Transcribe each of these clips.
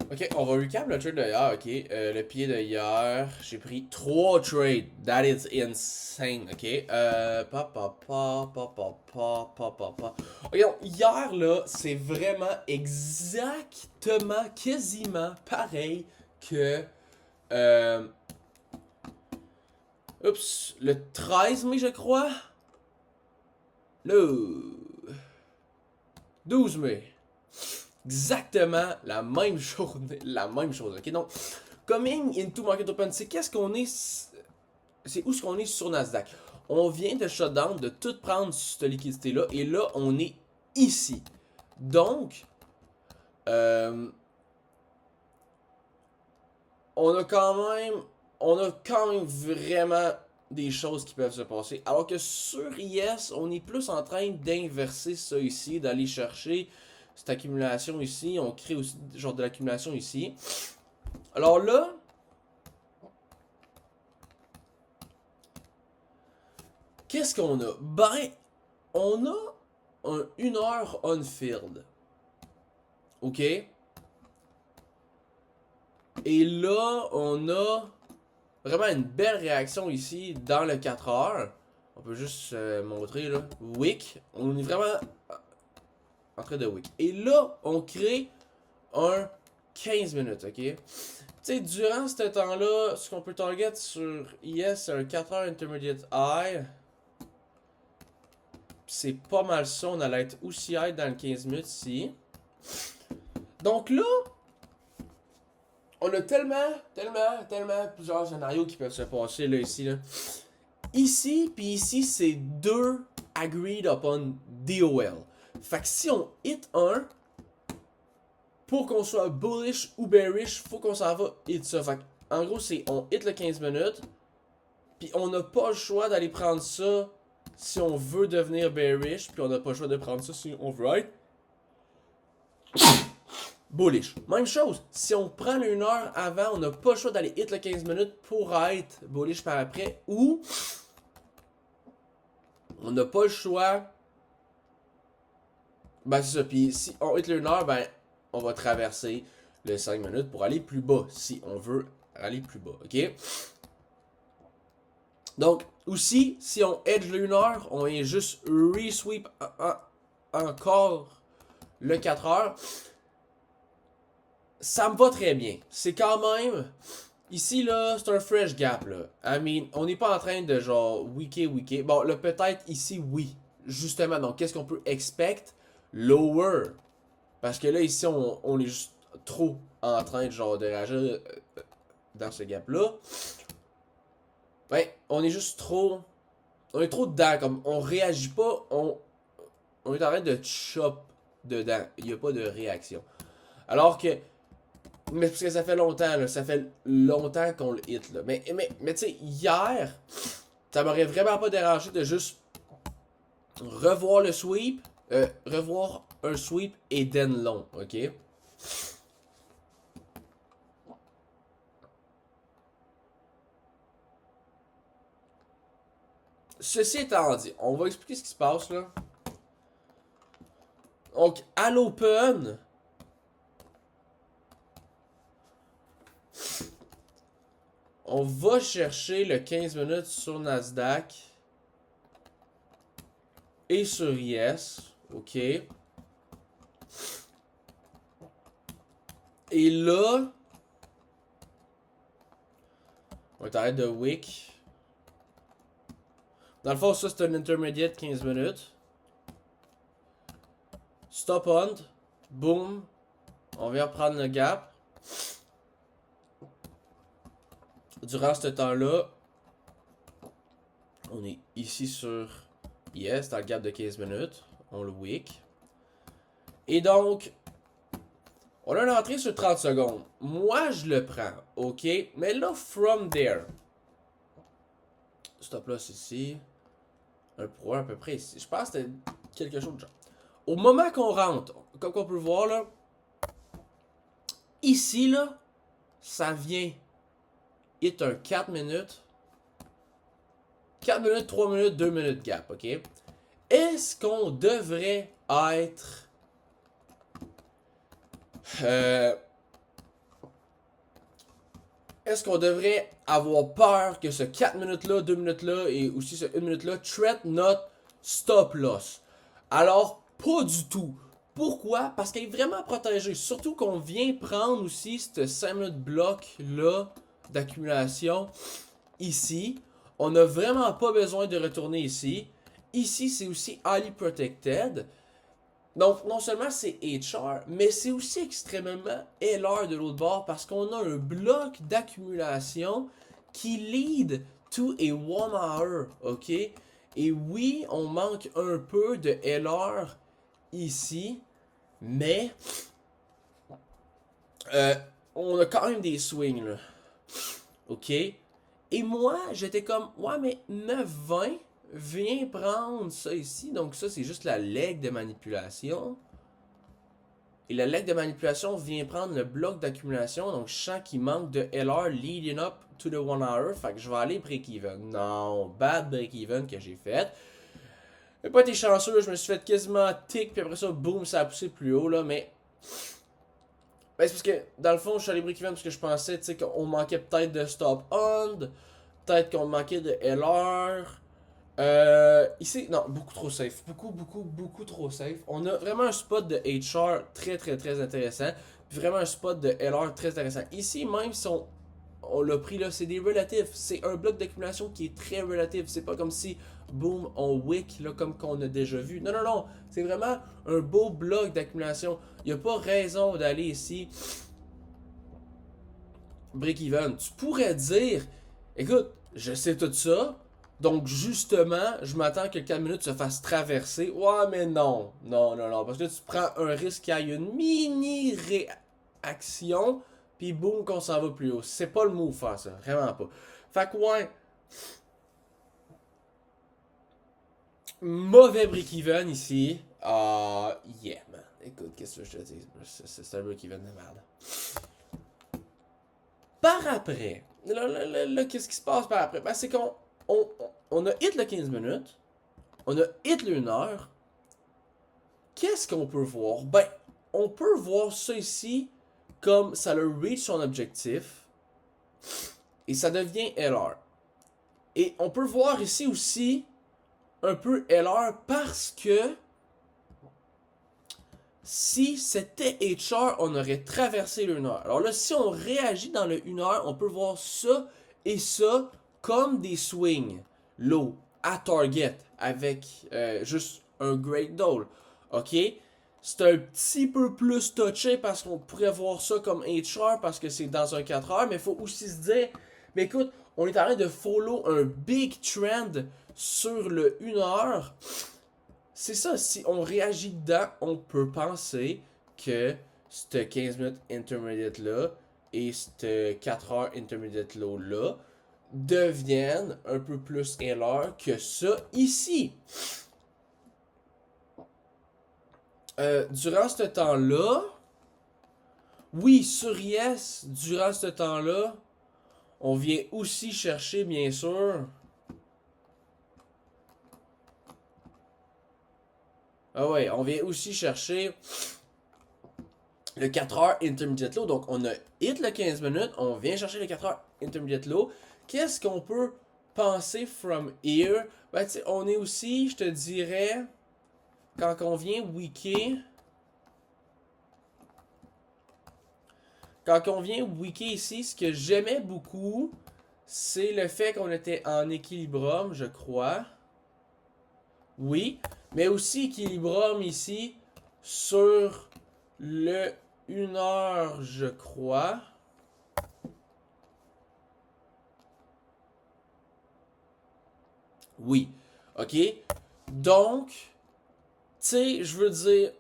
Ok, on va recap le trade de hier, ok. Le pied de hier, j'ai pris 3 trades. That is insane, ok. Pa. Regarde, hier là, c'est vraiment exactement, quasiment pareil que. Euh, le 13 mai, je crois. Le 12 mai. Exactement la même journée, la même chose, ok. Donc, coming into Market Open, c'est qu'est-ce qu'on est. C'est où ce qu'on est sur Nasdaq. On vient de shutdown, de tout prendre cette liquidité-là, et là, on est ici. Donc, euh, on a quand même. On a quand même vraiment des choses qui peuvent se passer. Alors que sur IS, on est plus en train d'inverser ça ici, d'aller chercher cette accumulation ici. On crée aussi genre de l'accumulation ici. Alors là, qu'est-ce qu'on a? Ben, on a une heure on-field. OK? Et là, on a vraiment une belle réaction ici dans le 4 heures. On peut juste montrer là. Wick. On est vraiment en train de wick. Et là, on crée un 15 minutes, ok? Tu sais, durant ce temps-là, ce qu'on peut target sur IS, c'est un 4 heures intermediate high. C'est pas mal ça, on allait être aussi high dans le 15 minutes ici. Donc là, on a tellement plusieurs scénarios qui peuvent se passer là, ici. Là. Ici, puis ici, c'est deux agreed upon DOL. Fait que si on hit un, pour qu'on soit bullish ou bearish, faut qu'on s'en va hit ça. Fait que, en gros, c'est on hit le 15 minutes, puis on n'a pas le choix d'aller prendre ça si on veut devenir bearish, puis on n'a pas le choix de prendre ça si on veut être bullish. Même chose, si on prend une heure avant, on n'a pas le choix d'aller hit le 15 minutes pour être bullish par après, ou on n'a pas le choix. Ben c'est ça, puis si on hit une heure, ben on va traverser le 5 minutes pour aller plus bas, si on veut aller plus bas, ok? Donc, aussi, si on edge le 1 heure, on vient juste resweep encore le 4 heures. Ça me va très bien. C'est quand même. Ici, là, c'est un fresh gap, là. I mean, on n'est pas en train de genre weeker. Bon, là, peut-être ici, oui. Justement, donc, qu'est-ce qu'on peut expect? Lower. Parce que là, ici, on est juste trop en train de genre de réagir dans ce gap-là. Ben, on est juste trop. On est trop dedans, comme on réagit pas, on est en train de chop dedans. Il n'y a pas de réaction. Alors que. Mais parce que ça fait longtemps, là. Ça fait longtemps qu'on le hit, là. Mais tu sais, hier, ça m'aurait vraiment pas dérangé de juste revoir le sweep, revoir un sweep et then long, ok? Ceci étant dit, on va expliquer ce qui se passe, là. Donc, à l'open, on va chercher le 15 minutes sur Nasdaq et sur IS, ok? Et là, on va t'arrêter de wick. Dans le fond, ça c'est un intermediate 15 minutes. Stop hunt. Boom. On vient prendre le gap. Durant ce temps-là, on est ici sur IS, dans le gap de 15 minutes. On le wick. Et donc, on a une entrée sur 30 secondes. Moi, je le prends, ok? Mais là, from there. Stop loss ici. Un pro à peu près ici. Je pense que c'était quelque chose de genre. Au moment qu'on rentre, comme on peut voir là, ici là, ça vient hit un 4 minutes. 4 minutes, 3 minutes, 2 minutes gap, ok? Est-ce qu'on devrait être est-ce qu'on devrait avoir peur que ce 4 minutes-là, 2 minutes-là et aussi ce 1 minute-là traite notre stop loss? Alors, pas du tout. Pourquoi? Parce qu'elle est vraiment protégée. Surtout qu'on vient prendre aussi ce 5 minutes bloc-là d'accumulation ici. On n'a vraiment pas besoin de retourner ici. Ici, c'est aussi highly protected. Donc, non seulement c'est HR, mais c'est aussi extrêmement LR de l'autre bord parce qu'on a un bloc d'accumulation qui lead to a 1 hour, ok? Et oui, on manque un peu de LR ici, mais on a quand même des swings, là. Ok? Et moi, j'étais comme, ouais, mais 9-20, viens prendre ça ici. Donc ça, c'est juste la leg de manipulation. Et la leg de manipulation vient prendre le bloc d'accumulation. Donc je sens qu'il manque de LR leading up to the 1 hour. Fait que je vais aller break-even. Non, bad break-even que j'ai fait. J'ai pas été chanceux, je me suis fait quasiment tick. Puis après ça, boum, ça a poussé plus haut là. Mais ben, c'est parce que, dans le fond, je suis allé break-even parce que je pensais, tu sais, qu'on manquait peut-être de stop-on, peut-être qu'on manquait de LR. Ici, non, beaucoup trop safe. Beaucoup trop safe. On a vraiment un spot de HR très intéressant. Puis vraiment un spot de LR très intéressant. Ici, même si on l'a pris là, c'est des relatifs. C'est un bloc d'accumulation qui est très relatif. C'est pas comme si, boom, on wick, là, comme qu'on a déjà vu. Non. C'est vraiment un beau bloc d'accumulation. Il n'y a pas raison d'aller ici break-even. Tu pourrais dire, écoute, je sais tout ça. Donc, justement, je m'attends que 4 minutes se fasse traverser. Ouais, mais non. Non. Parce que tu prends un risque qu'il y ait une mini réaction. Puis boum, qu'on s'en va plus haut. C'est pas le move faire ça. Vraiment pas. Fait que ouais. Mauvais break-even ici. Ah, yeah, man. Écoute, qu'est-ce que je te dis? C'est un break-even de merde. Par après, là, qu'est-ce qui se passe par après? Ben, c'est qu'on a hit le 15 minutes. On a hit le 1 heure. Qu'est-ce qu'on peut voir? Ben, on peut voir ça ici comme ça le reach son objectif. Et ça devient LR. Et on peut voir ici aussi un peu LR parce que si c'était HR, on aurait traversé le 1 heure. Alors là, si on réagit dans le 1 heure, on peut voir ça et ça comme des swings low à target avec juste un great doll. Ok? C'est un petit peu plus touché parce qu'on pourrait voir ça comme HR parce que c'est dans un 4 heures, mais il faut aussi se dire, mais écoute, on est en train de follow un big trend sur le 1 heure. C'est ça, si on réagit dedans, on peut penser que ce 15 minutes intermediate là et ce 4 heures intermediate low là deviennent un peu plus LR que ça ici. Durant ce temps-là, oui, sur Yes, durant ce temps-là, on vient aussi chercher, bien sûr. Ah ouais, on vient aussi chercher le 4 heures intermediate low. Donc, on a hit le 15 minutes, on vient chercher le 4 heures intermediate low. Qu'est-ce qu'on peut penser from here? Ben, tu sais, on est aussi, je te dirais, quand on vient weeker. Quand on vient weeker ici, ce que j'aimais beaucoup, c'est le fait qu'on était en équilibrium, je crois. Oui, mais aussi équilibrium ici sur le 1 heure, je crois. Oui. OK? Donc, tu sais, je veux dire,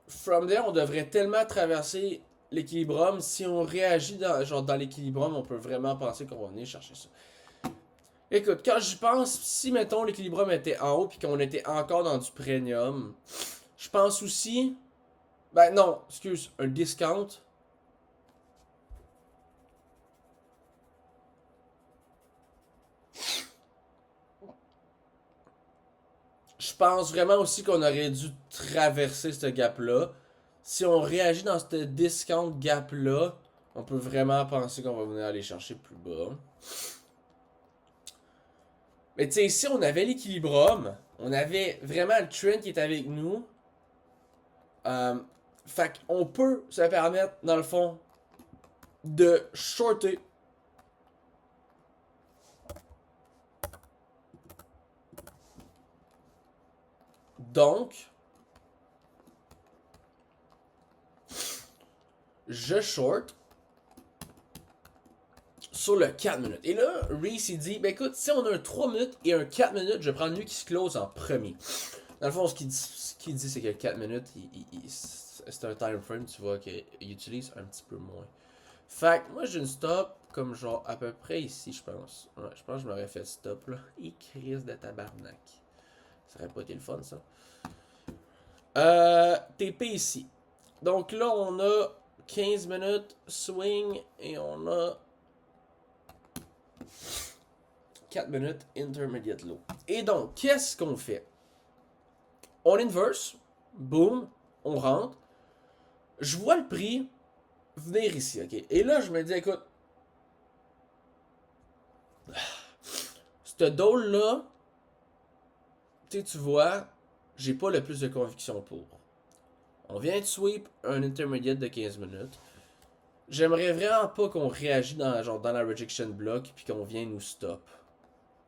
from there, on devrait tellement traverser l'équilibrium. Si on réagit dans l'équilibrium, on peut vraiment penser qu'on va venir chercher ça. Écoute, quand j'y pense, si mettons l'équilibrium était en haut puis qu'on était encore dans du premium, je pense aussi. Ben non, excuse, un discount. Je pense vraiment aussi qu'on aurait dû traverser ce gap-là. si on réagit dans ce discount gap-là, on peut vraiment penser qu'on va venir aller chercher plus bas. Mais tu sais, ici, on avait l'équilibrium. On avait vraiment le trend qui est avec nous. Fait qu'on peut se permettre, dans le fond, de shorter. Donc, je short sur le 4 minutes. Et là, Reese, il dit, ben écoute, si on a un 3 minutes et un 4 minutes, je prends lui qui se close en premier. Dans le fond, ce qu'il dit, c'est que 4 minutes, c'est un time frame, tu vois, qu'il utilise un petit peu moins. Fait que moi, j'ai une stop comme genre à peu près ici, je pense. Ouais, je pense que je m'aurais fait stop là. Et crise de tabarnak. Ça aurait pas été le fun, ça. TP ici. Donc là, on a 15 minutes swing et on a 4 minutes intermediate low. Et donc, qu'est-ce qu'on fait? On inverse, boom, on rentre. Je vois le prix venir ici, ok? Et là, je me dis, écoute, ce dole-là, tu vois, j'ai pas le plus de conviction pour. On vient de sweep un intermediate de 15 minutes. J'aimerais vraiment pas qu'on réagisse dans la rejection block puis qu'on vient nous stop.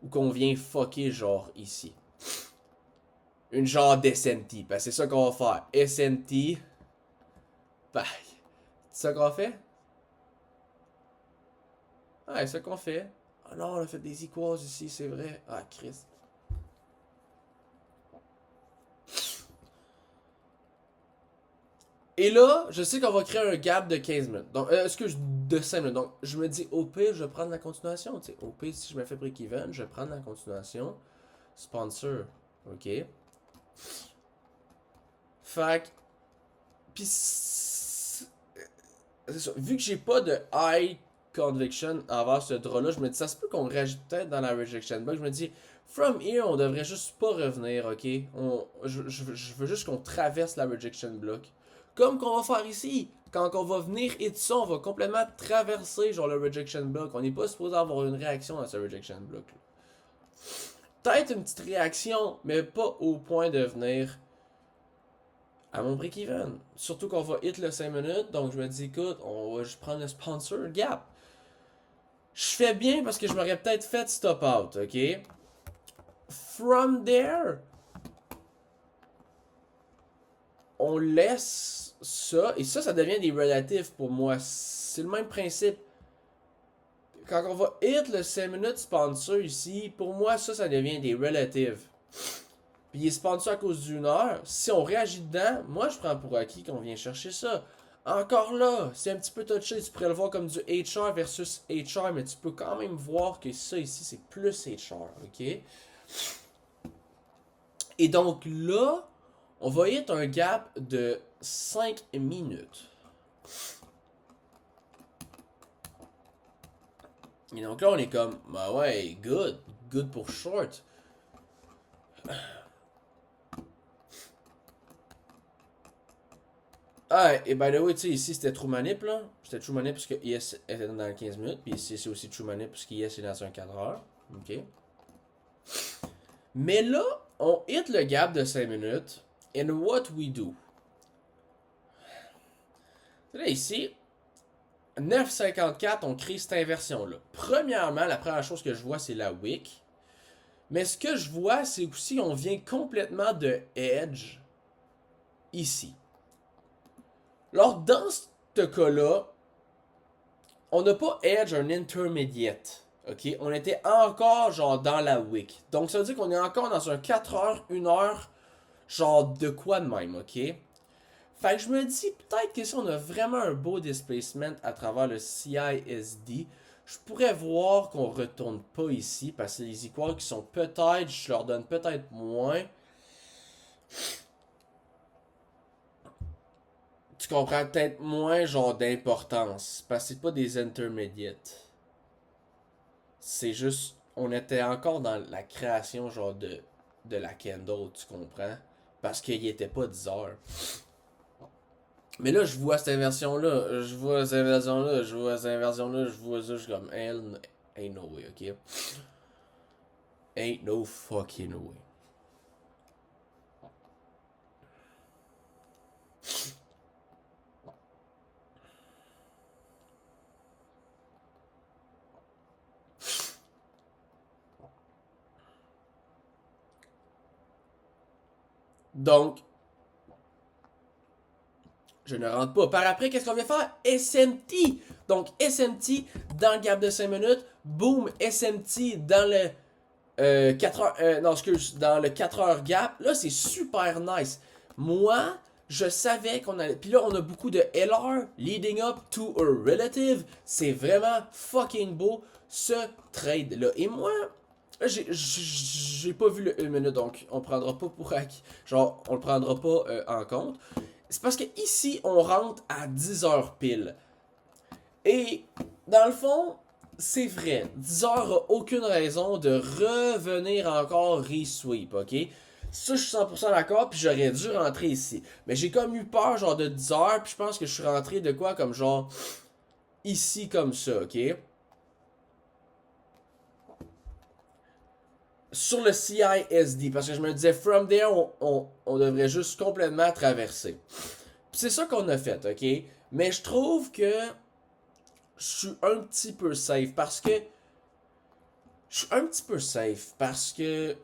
Ou qu'on vient fucker genre ici. Une genre d'SNT. Parce que c'est ça qu'on va faire. SNT. Bye. C'est ça qu'on fait? Ah, c'est ça qu'on fait. Ah non, on a fait des equals ici, c'est vrai. Ah, Christ. Et là, je sais qu'on va créer un gap de 15 minutes. Donc, excuse, de 5 minutes. Donc, je me dis, au pire, je vais prendre la continuation. T'sais. Au pire, si je me fais break-even, je vais prendre la continuation. Sponsor. OK. Fait que. Pis. C'est ça. Vu que j'ai pas de high conviction envers ce draw-là, je me dis, ça se peut qu'on réagisse peut-être dans la rejection block. Je me dis, from here, on devrait juste pas revenir, OK? Je veux juste qu'on traverse la rejection block. Comme qu'on va faire ici. Quand on va venir et tout ça, on va complètement traverser genre le rejection block. On n'est pas supposé avoir une réaction à ce rejection block. Peut-être une petite réaction, mais pas au point de venir à mon break-even. Surtout qu'on va hit le 5 minutes, donc je me dis, écoute, on va juste prendre le sponsor gap. Je fais bien parce que je m'aurais peut-être fait stop out, ok? From there, on laisse ça, et ça devient des relatifs pour moi. C'est le même principe. Quand on va hit le 5 minutes sponsor ici, pour moi, ça devient des relatives. Puis il est sponsor à cause d'une heure. Si on réagit dedans, moi je prends pour acquis qu'on vient chercher ça. Encore là, c'est un petit peu touché. Tu pourrais le voir comme du HR versus HR, mais tu peux quand même voir que ça ici, c'est plus HR, ok? Et donc là, on va hit un gap de 5 minutes. Et donc là, on est comme, bah ouais, good. Good pour short. Ah, et by the way, tu sais, ici c'était True Manip, là. C'était True Manip parce que Yes était dans le 15 minutes. Puis ici c'est aussi True Manip parce que Yes est dans un 4 heures. Ok. Mais là, on hit le gap de 5 minutes. And what we do? Là, ici, 9,54, on crée cette inversion-là. Premièrement, la première chose que je vois, c'est la wick. Mais ce que je vois, c'est aussi qu'on vient complètement de edge ici. Alors, dans ce cas-là, on n'a pas edge un intermediate. Ok? On était encore genre dans la wick. Donc ça veut dire qu'on est encore dans un 4 heures, 1 heure, genre de quoi de même, ok? Fait que je me dis peut-être que si on a vraiment un beau displacement à travers le CISD, je pourrais voir qu'on retourne pas ici parce que les equals qui sont peut-être, je leur donne peut-être moins. Tu comprends peut-être moins genre d'importance parce que c'est pas des intermediates. C'est juste, on était encore dans la création genre de la candle, tu comprends? Parce qu'il était pas 10 heures. Mais là, je vois cette inversion-là, je vois cette inversion-là, je vois cette inversion-là, je vois ça, je suis comme, ain't no way, ok? Ain't no fucking way. Donc, je ne rentre pas. Par après, qu'est-ce qu'on vient faire? SMT. Donc, SMT dans le gap de 5 minutes. Boom, SMT dans le 4 heures. Non, excuse, dans le 4 heures gap. Là, c'est super nice. Moi, je savais qu'on allait. Puis là, on a beaucoup de LR, leading up to a relative. C'est vraiment fucking beau, ce trade-là. Et moi, là, j'ai pas vu le 1 minute, donc on prendra pas pour acquis. Genre, on le prendra pas en compte. C'est parce que ici, on rentre à 10 heures pile. Et, dans le fond, c'est vrai. 10 heures a aucune raison de revenir encore re-sweep, ok? Ça, je suis 100% d'accord, puis j'aurais dû rentrer ici. Mais j'ai comme eu peur, genre, de 10 heures, puis je pense que je suis rentré de quoi, comme genre, ici, comme ça, ok? Sur le CISD, parce que je me disais, from there, on devrait juste complètement traverser. Puis c'est ça qu'on a fait, ok? Mais je trouve que je suis un petit peu safe parce que. Je suis un petit peu safe parce que.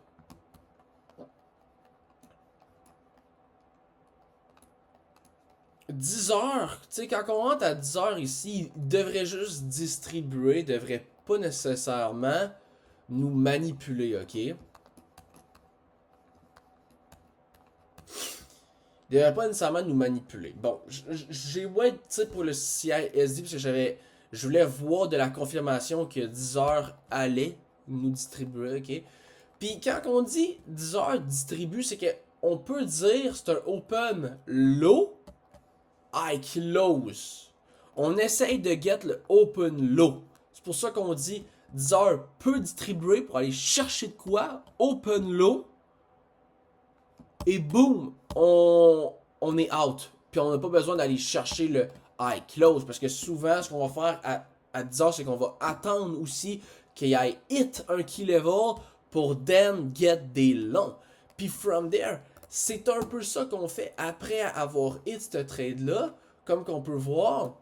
10 heures, tu sais, quand on rentre à 10 heures ici, il devrait juste distribuer, devrait pas nécessairement nous manipuler, ok? Il devrait pas nécessairement nous manipuler. Bon, j'ai ouais, tu sais, pour le CISD, parce que je voulais voir de la confirmation que 10 heures allait nous distribuer, ok? Puis quand on dit 10 heures distribue, c'est que on peut dire c'est un open low, high close. On essaye de get le open low. C'est pour ça qu'on dit 10 heures peut distribuer pour aller chercher de quoi, open low, et boom, on est out. Puis on n'a pas besoin d'aller chercher le high close. Parce que souvent, ce qu'on va faire à 10 heures, c'est qu'on va attendre aussi qu'il y ait hit un key level pour then get des longs. Puis from there, c'est un peu ça qu'on fait après avoir hit ce trade-là. Comme qu'on peut voir,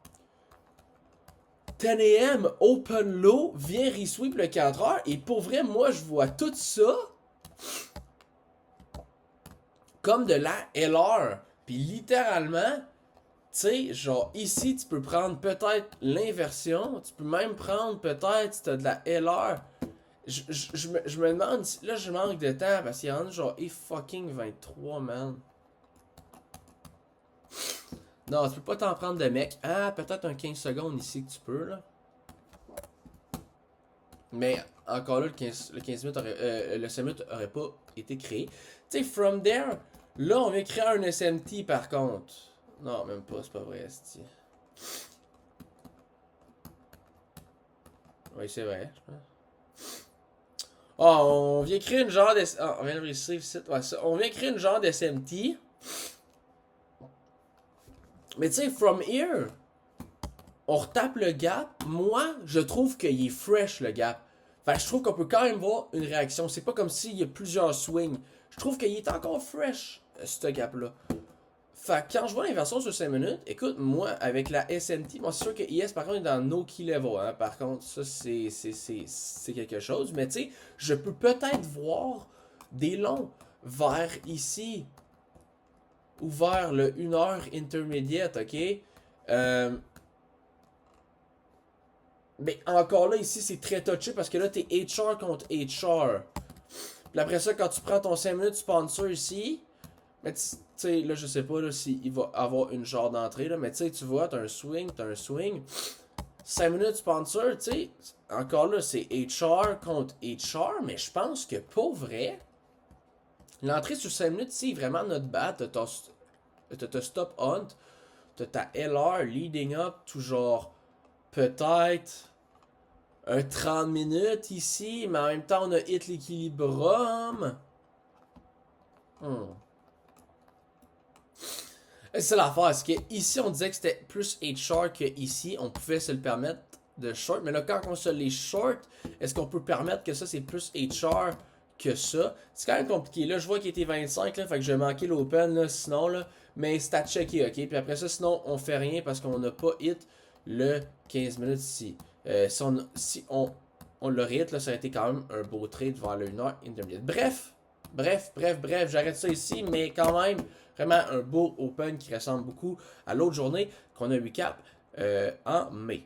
10 AM, open low, vient resweep le 4 heures. Et pour vrai, moi, je vois tout ça comme de la LR. Puis littéralement, tu sais, genre ici, tu peux prendre peut-être l'inversion. Tu peux même prendre peut-être si t'as de la LR. Je me demande si. Là, je manque de temps parce qu'il y en a genre fucking 23, man. Non, tu peux pas t'en prendre de mec. Ah, peut-être un 15 secondes ici que tu peux, là. Mais encore là, le 15 minutes le 5 minutes aurait pas été créé. Tu sais, from there, là, on vient créer un SMT par contre. Non, même pas, c'est pas vrai, c'est. Oui, c'est vrai, je pense. Ah, on vient créer une genre de. Ah, on vient de réussir ici. Ouais, ça. On vient créer une genre de SMT. Mais tu sais, from here, on retape le gap. Moi, je trouve qu'il est fresh le gap. Fait que je trouve qu'on peut quand même voir une réaction. C'est pas comme s'il y a plusieurs swings. Je trouve qu'il est encore fresh, ce gap-là. Fait que quand je vois l'inversion sur 5 minutes, écoute, moi, avec la SMT, moi, c'est sûr que IS, par contre, est dans no key level. Hein. Par contre, ça, c'est quelque chose. Mais tu sais, je peux peut-être voir des longs vers ici ou vers le 1 heure intermédiate, ok? Mais encore là, ici, c'est très touché parce que là, t'es HR contre HR. Puis après ça, quand tu prends ton 5 minutes sponsor ici, mais tu sais, là, je sais pas là, s'il va avoir une genre d'entrée, là, mais tu sais, tu vois, t'as un swing, 5 minutes sponsor, tu sais, encore là, c'est HR contre HR, mais je pense que pour vrai, l'entrée sur 5 minutes, c'est vraiment notre bat. T'as ta stop hunt, t'as ta LR leading up, tout genre, peut-être un 30 minutes ici, mais en même temps, on a hit l'équilibrium. Hmm. C'est ça l'affaire, c'est qu'ici on disait que c'était plus HR qu'ici, on pouvait se le permettre de short, mais là quand on se les short, est-ce qu'on peut permettre que ça c'est plus HR que ça? C'est quand même compliqué, là je vois qu'il était 25, là, fait que je vais manquer l'open, là, sinon, là, mais c'est à checker, ok? Puis après ça, sinon on fait rien parce qu'on n'a pas hit le 15 minutes ici. Si on l'aurait hit, là, ça aurait été quand même un beau trade vers le 1h intermédiaire. Bref, j'arrête ça ici, mais quand même, vraiment un beau open qui ressemble beaucoup à l'autre journée qu'on a recap en mai.